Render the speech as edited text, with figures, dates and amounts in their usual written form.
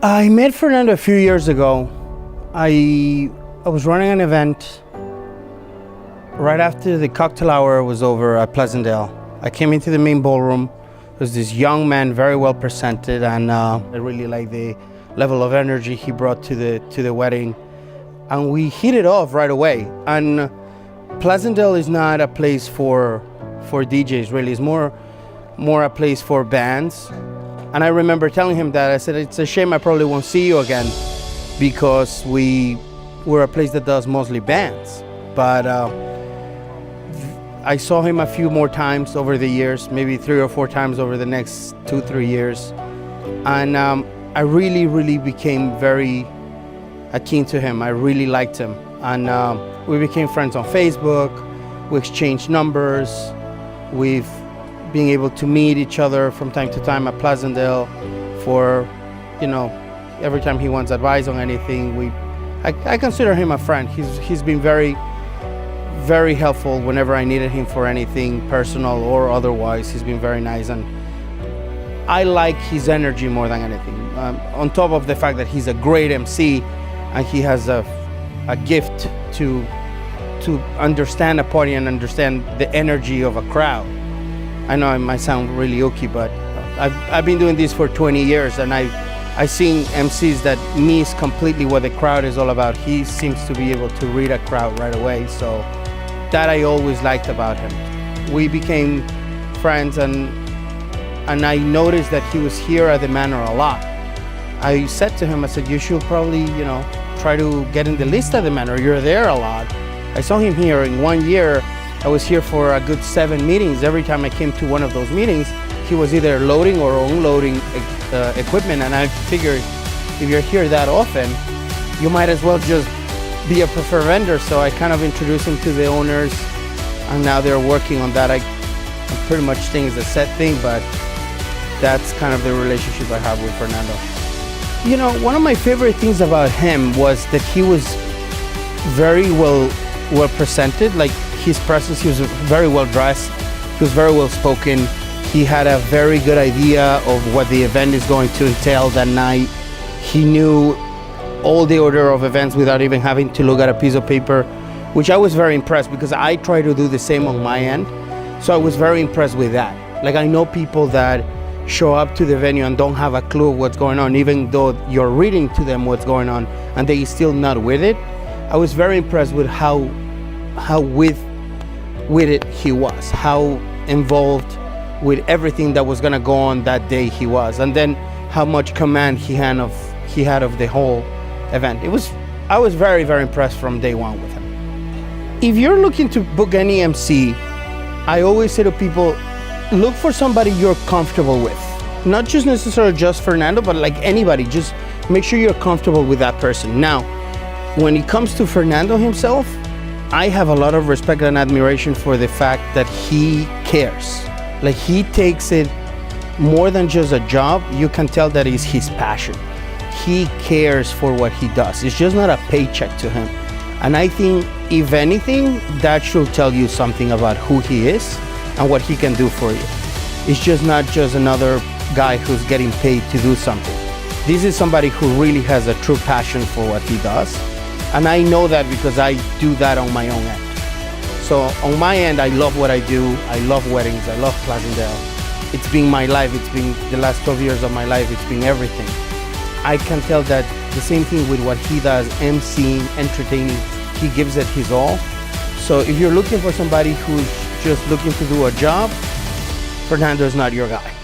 I met Fernando a few years ago. I was running an event right after the cocktail hour was over at Pleasantdale. I came into the main ballroom. There was this young man, very well presented, and I really liked the level of energy he brought to the wedding. And we hit it off right away. And Pleasantdale is not a place for DJs, really. It's more a place for bands. And I remember telling him that. I said, it's a shame I probably won't see you again because we're a place that does mostly bands. But I saw him a few more times over the years, maybe 3 or 4 times over the next 2-3 years. And I really became very akin to him. I really liked him. And we became friends on Facebook. We exchanged numbers. We've been able to meet each other from time to time at Pleasantdale for, every time he wants advice on anything. I consider him a friend. He's been very helpful whenever I needed him for anything personal or otherwise. He's been very nice, and I like his energy more than anything. On top of the fact that he's a great MC and he has a gift to understand a party and understand the energy of a crowd. I know it might sound really ooky, but I've been doing this for 20 years, and I've seen MCs that miss completely what the crowd is all about. He seems to be able to read a crowd right away, so that I always liked about him. We became friends, and I noticed that he was here at the Manor a lot. I said to him, I said, you should probably, try to get in the list at the Manor. You're there a lot. I saw him here in 1 year. I was here for a good 7 meetings. Every time I came to one of those meetings, he was either loading or unloading equipment. And I figured if you're here that often, you might as well just be a preferred vendor. So I kind of introduced him to the owners, and now they're working on that. I pretty much think it's a set thing, but that's kind of the relationship I have with Fernando. One of my favorite things about him was that he was very well presented. Like, his presence, he was very well dressed, he was very well spoken, he had a very good idea of what the event is going to entail that night. He knew all the order of events without even having to look at a piece of paper, which I was very impressed because I try to do the same on my end. So I was very impressed with that. Like, I know people that show up to the venue and don't have a clue what's going on, even though you're reading to them what's going on, and they still not with it. I was very impressed with how with it he was, how involved with everything that was gonna go on that day he was, and then how much command he had of the whole event. I was very impressed from day one with him. If you're looking to book any MC, I always say to people, look for somebody you're comfortable with. Not just necessarily just Fernando, but like anybody, just make sure you're comfortable with that person. Now, when it comes to Fernando himself, I have a lot of respect and admiration for the fact that he cares. Like, he takes it more than just a job. You can tell that is his passion. He cares for what he does. It's just not a paycheck to him. And I think, if anything, that should tell you something about who he is and what he can do for you. It's just not just another guy who's getting paid to do something. This is somebody who really has a true passion for what he does. And I know that because I do that on my own end. So on my end, I love what I do. I love weddings. I love Pleasantdale. It's been my life. It's been the last 12 years of my life. It's been everything. I can tell that the same thing with what he does, emceeing, entertaining. He gives it his all. So if you're looking for somebody who's just looking to do a job, Fernando is not your guy.